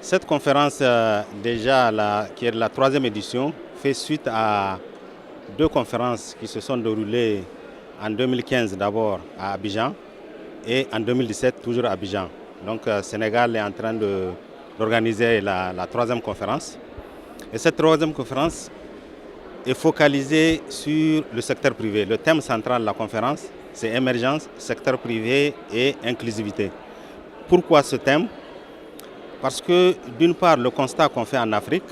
Cette conférence, qui est la troisième édition, fait suite à deux conférences qui se sont déroulées en 2015 d'abord à Abidjan et en 2017 toujours à Abidjan. Donc Sénégal est en train d'organiser la troisième conférence. Et cette troisième conférence est focalisée sur le secteur privé. Le thème central de la conférence, c'est émergence, secteur privé et inclusivité. Pourquoi ce thème? Parce que d'une part, le constat qu'on fait en Afrique,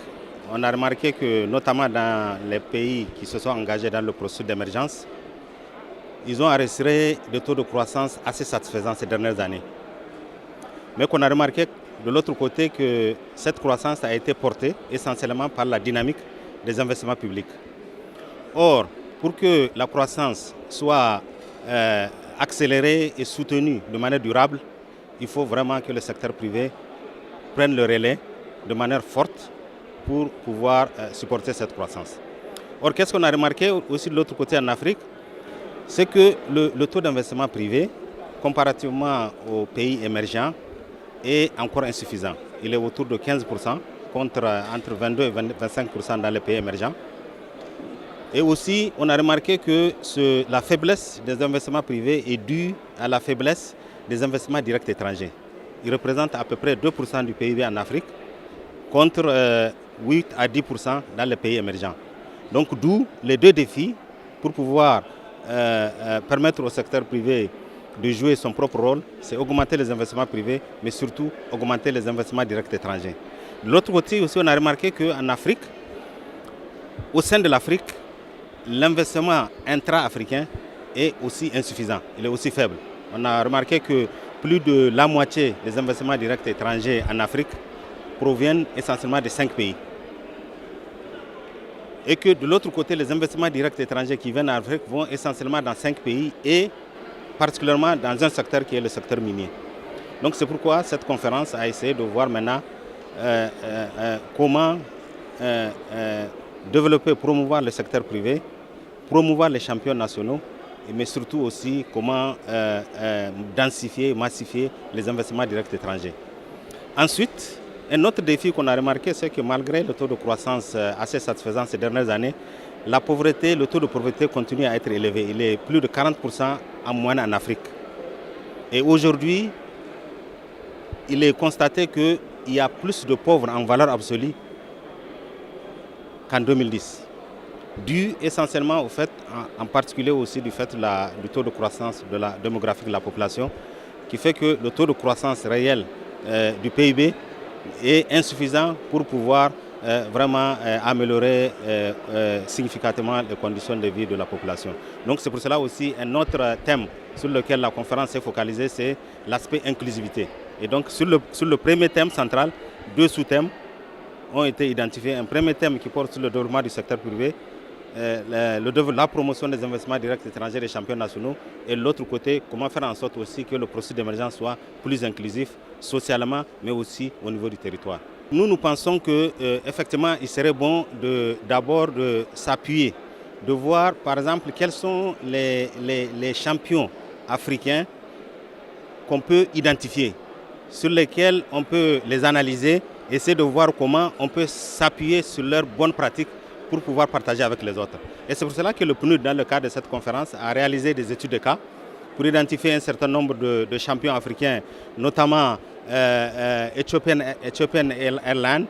on a remarqué que notamment dans les pays qui se sont engagés dans le processus d'émergence, ils ont enregistré des taux de croissance assez satisfaisants ces dernières années. Mais qu'on a remarqué de l'autre côté que cette croissance a été portée essentiellement par la dynamique des investissements publics. Or, pour que la croissance soit accélérée et soutenue de manière durable, il faut vraiment que le secteur privé prenne le relais de manière forte pour pouvoir supporter cette croissance. Or, qu'est-ce qu'on a remarqué aussi de l'autre côté en Afrique? C'est que le taux d'investissement privé, comparativement aux pays émergents, est encore insuffisant. Il est autour de 15% contre entre 22 et 25% dans les pays émergents. Et aussi, on a remarqué que la faiblesse des investissements privés est due à la faiblesse des investissements directs étrangers. Ils représentent à peu près 2% du PIB en Afrique contre 8 à 10% dans les pays émergents. Donc d'où les deux défis pour pouvoir permettre au secteur privé de jouer son propre rôle, c'est augmenter les investissements privés, mais surtout augmenter les investissements directs étrangers. De l'autre côté aussi, on a remarqué qu'en Afrique, au sein de l'Afrique, l'investissement intra-africain est aussi insuffisant, il est aussi faible. On a remarqué que plus de la moitié des investissements directs étrangers en Afrique proviennent essentiellement de 5 pays. Et que de l'autre côté, les investissements directs étrangers qui viennent en Afrique vont essentiellement dans 5 pays et particulièrement dans un secteur qui est le secteur minier. Donc c'est pourquoi cette conférence a essayé de voir maintenant comment développer, promouvoir le secteur privé, promouvoir les champions nationaux, mais surtout aussi comment densifier, massifier les investissements directs étrangers. Ensuite, un autre défi qu'on a remarqué, c'est que malgré le taux de croissance assez satisfaisant ces dernières années, le taux de pauvreté continue à être élevé. Il est plus de 40% en moyenne en Afrique. Et aujourd'hui, il est constaté qu'il y a plus de pauvres en valeur absolue qu'en 2010. Dû essentiellement au fait, en particulier aussi du fait du taux de croissance démographique de la population, qui fait que le taux de croissance réel du PIB est insuffisant pour pouvoir vraiment améliorer significativement les conditions de vie de la population. Donc c'est pour cela aussi un autre thème sur lequel la conférence s'est focalisée, c'est l'aspect inclusivité. Et donc sur le premier thème central, deux sous-thèmes ont été identifiés. Un premier thème qui porte sur le développement du secteur privé, la promotion des investissements directs étrangers des champions nationaux, et de l'autre côté, comment faire en sorte aussi que le processus d'émergence soit plus inclusif socialement, mais aussi au niveau du territoire. Nous pensons qu'effectivement, il serait bon d'abord de s'appuyer, de voir par exemple quels sont les champions africains qu'on peut identifier, sur lesquels on peut les analyser, essayer de voir comment on peut s'appuyer sur leurs bonnes pratiques pour pouvoir partager avec les autres. Et c'est pour cela que le PNUD, dans le cadre de cette conférence, a réalisé des études de cas pour identifier un certain nombre de champions africains, notamment Ethiopian Airlines.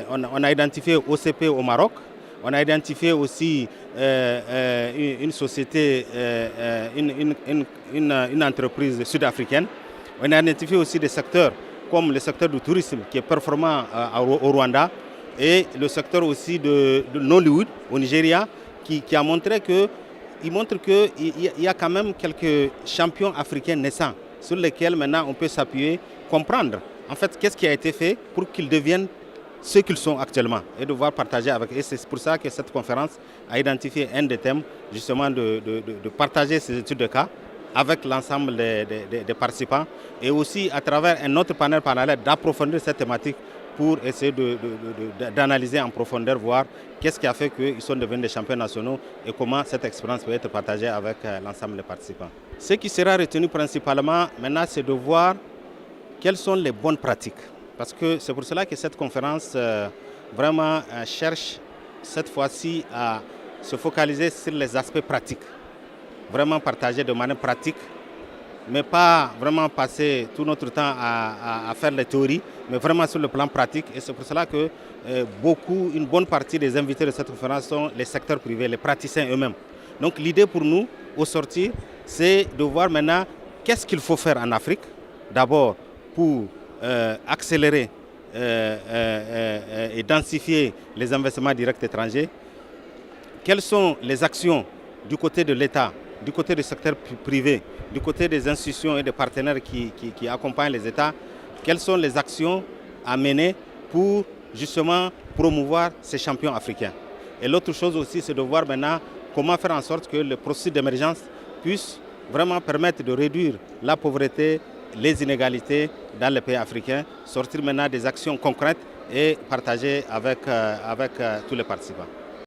On a identifié OCP au Maroc. On a identifié aussi une société, une entreprise sud-africaine. On a identifié aussi des secteurs comme le secteur du tourisme qui est performant au Rwanda, et le secteur aussi de Nollywood au Nigeria qui montre qu'il y a quand même quelques champions africains naissants sur lesquels maintenant on peut s'appuyer, comprendre en fait qu'est-ce qui a été fait pour qu'ils deviennent ce qu'ils sont actuellement et devoir partager avec eux. Et c'est pour ça que cette conférence a identifié un des thèmes justement de partager ces études de cas avec l'ensemble des participants, et aussi à travers un autre panel parallèle d'approfondir cette thématique pour essayer d'analyser en profondeur, voir qu'est-ce qui a fait qu'ils sont devenus des champions nationaux et comment cette expérience peut être partagée avec l'ensemble des participants. Ce qui sera retenu principalement maintenant, c'est de voir quelles sont les bonnes pratiques Parce que c'est pour cela que cette conférence vraiment cherche cette fois-ci à se focaliser sur les aspects pratiques. Vraiment partager de manière pratique, mais pas vraiment passer tout notre temps à faire les théories, mais vraiment sur le plan pratique. Et c'est pour cela que une bonne partie des invités de cette conférence sont les secteurs privés, les praticiens eux-mêmes. Donc l'idée pour nous, au sortir, c'est de voir maintenant qu'est-ce qu'il faut faire en Afrique, d'abord pour accélérer et densifier les investissements directs étrangers. Quelles sont les actions du côté de l'État, du côté du secteur privé, du côté des institutions et des partenaires qui accompagnent les États? Quelles sont les actions à mener pour justement promouvoir ces champions africains? Et l'autre chose aussi, c'est de voir maintenant comment faire en sorte que le processus d'émergence puisse vraiment permettre de réduire la pauvreté, les inégalités dans les pays africains, sortir maintenant des actions concrètes et partager avec tous les participants.